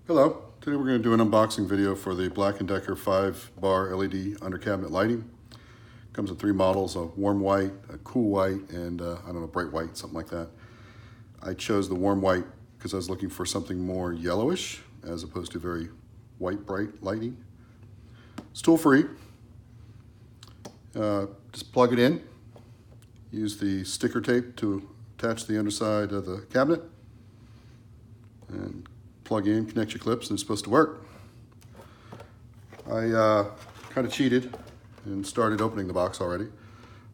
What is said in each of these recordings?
Hello, today we're going to do an unboxing video for the Black+Decker 5-bar LED under cabinet lighting. Comes in 3 models, a warm white, a cool white, and I don't know, bright white, something like that. I chose the warm white because I was looking for something more yellowish as opposed to very white, bright lighting. It's tool free. Just plug it in. Use the sticker tape to attach the underside of the cabinet. And plug in, connect your clips, and it's supposed to work. I kind of cheated and started opening the box already,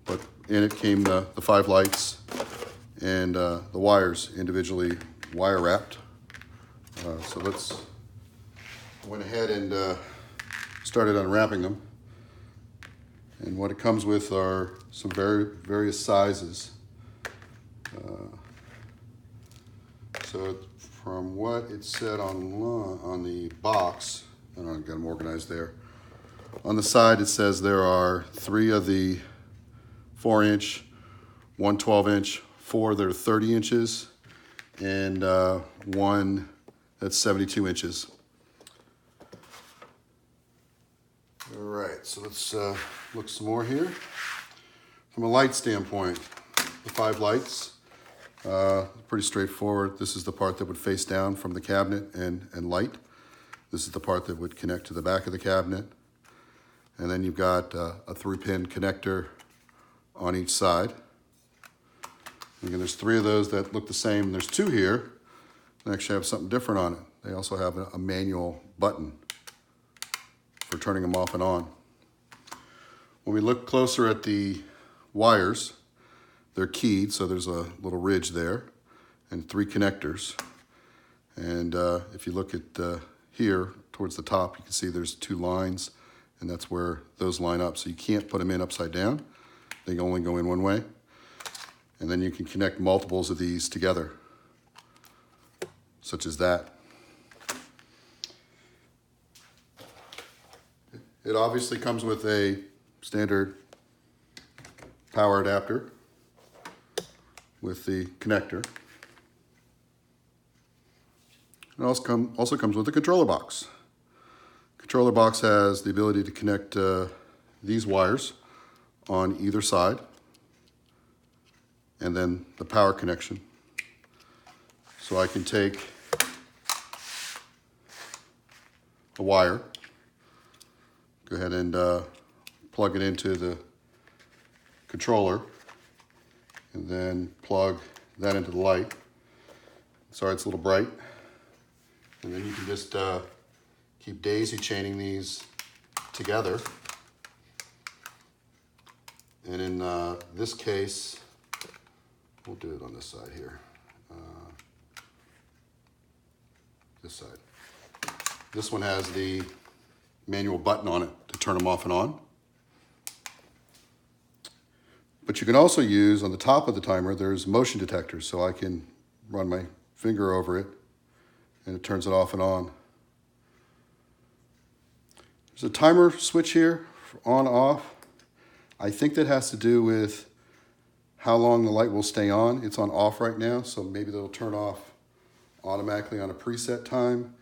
but in it came the 5 lights and the wires individually wire wrapped. So went ahead and started unwrapping them. And what it comes with are some various sizes. So from what it said on the box, I don't know, I got them organized there. On the side it says there are 3 of the 4-inch, 1 12-inch, 4 that are 30 inches, and 1 that's 72 inches. All right, so let's look some more here. From a light standpoint, the 5 lights, pretty straightforward. This is the part that would face down from the cabinet and light. This is the part that would connect to the back of the cabinet. And then you've got a 3-pin connector on each side. Again, there's 3 of those that look the same. There's 2 here that actually have something different on it. They also have a manual button for turning them off and on. When we look closer at the wires, they're keyed, so there's a little ridge there, and 3 connectors. And if you look at here towards the top, you can see there's 2 lines, and that's where those line up. So you can't put them in upside down. They can only go in one way. And then you can connect multiples of these together, such as that. It obviously comes with a standard power adapter with the connector. It also comes with a controller box. Controller box has the ability to connect these wires on either side, and then the power connection. So I can take a wire, go ahead and plug it into the controller, and then plug that into the light. Sorry, it's a little bright. And then you can just keep daisy chaining these together. And in this case, we'll do it on this side here. This side. This one has the manual button on it to turn them off and on. But you can also use, on the top of the timer, there's motion detectors, so I can run my finger over it and it turns it off and on. There's a timer switch here, on, off. I think that has to do with how long the light will stay on. It's on off right now, so maybe that'll turn off automatically on a preset time.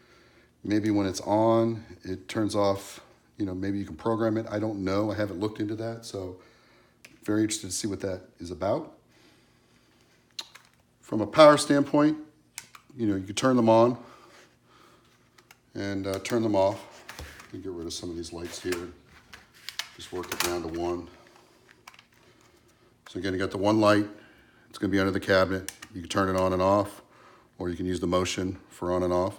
Maybe when it's on, it turns off, you know, maybe you can program it. I don't know, I haven't looked into that, so very interested to see what that is about. From a power standpoint, you know, you can turn them on and turn them off. Let me get rid of some of these lights here. Just work it down to 1. So again, you got the 1 light. It's going to be under the cabinet. You can turn it on and off, or you can use the motion for on and off.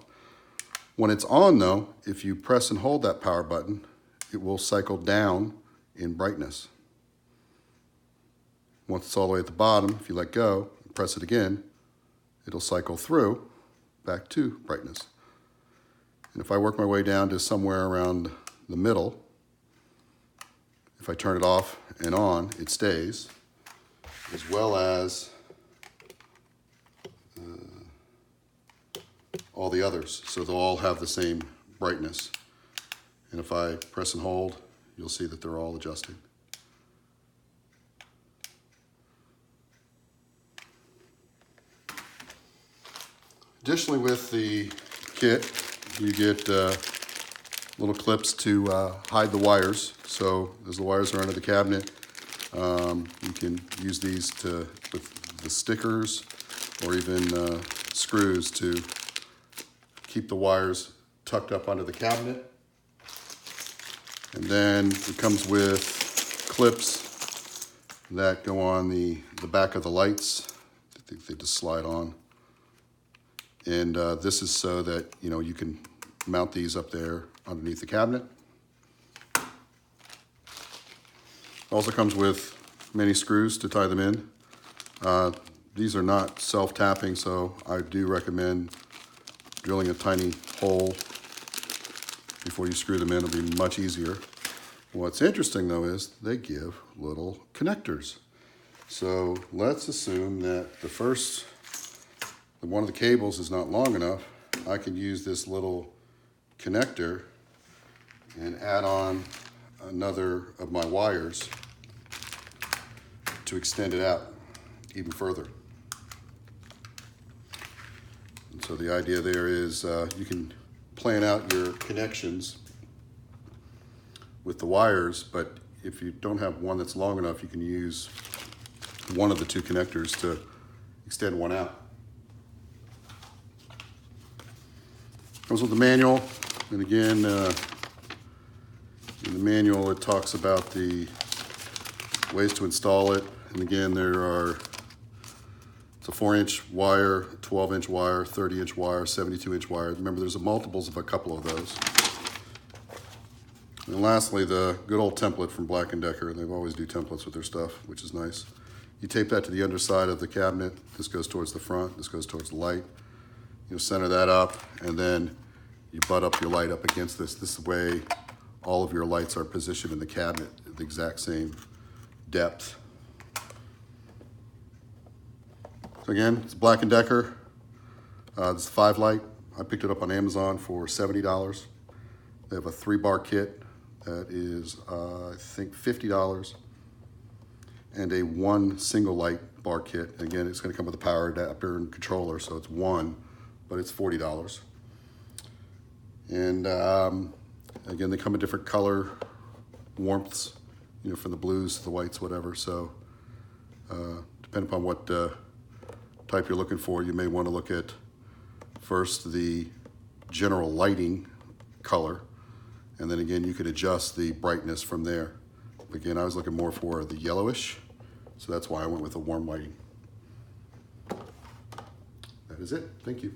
When it's on though, if you press and hold that power button, it will cycle down in brightness. Once it's all the way at the bottom, if you let go, and press it again, it'll cycle through back to brightness. And if I work my way down to somewhere around the middle, if I turn it off and on, it stays, as well as all the others. So they'll all have the same brightness. And if I press and hold, you'll see that they're all adjusting. Additionally, with the kit, you get little clips to hide the wires. So as the wires are under the cabinet, you can use these with the stickers or even screws to keep the wires tucked up under the cabinet. And then it comes with clips that go on the back of the lights. I think they just slide on. And this is so that you can mount these up there underneath the cabinet. It also comes with many screws to tie them in. These are not self-tapping, so I do recommend drilling a tiny hole before you screw them in. It'll be much easier. What's interesting though is they give little connectors. So let's assume that one of the cables is not long enough. I can use this little connector and add on another of my wires to extend it out even further. And so the idea there is you can plan out your connections with the wires, but if you don't have one that's long enough, you can use one of the two connectors to extend one out. Comes with the manual, and again, in the manual it talks about the ways to install it. And again, it's a 4-inch wire, 12-inch wire, 30-inch wire, 72-inch wire. Remember, there's multiples of a couple of those. And lastly, the good old template from Black+Decker. They always do templates with their stuff, which is nice. You tape that to the underside of the cabinet. This goes towards the front, this goes towards the light. You'll center that up, and then you butt up your light up against this. This is the way all of your lights are positioned in the cabinet, at the exact same depth. So again, it's Black+Decker. This is 5-light. I picked it up on Amazon for $70. They have a 3-bar kit that is, I think, $50, and a 1 single light bar kit. Again, it's going to come with a power adapter and controller, so it's one, but it's $40. And again, they come in different color warmths, from the blues to the whites, whatever. So depending upon what type you're looking for, you may want to look at first the general lighting color, and then again you could adjust the brightness from there. Again, I was looking more for the yellowish, so that's why I went with the warm lighting. That is it. Thank you.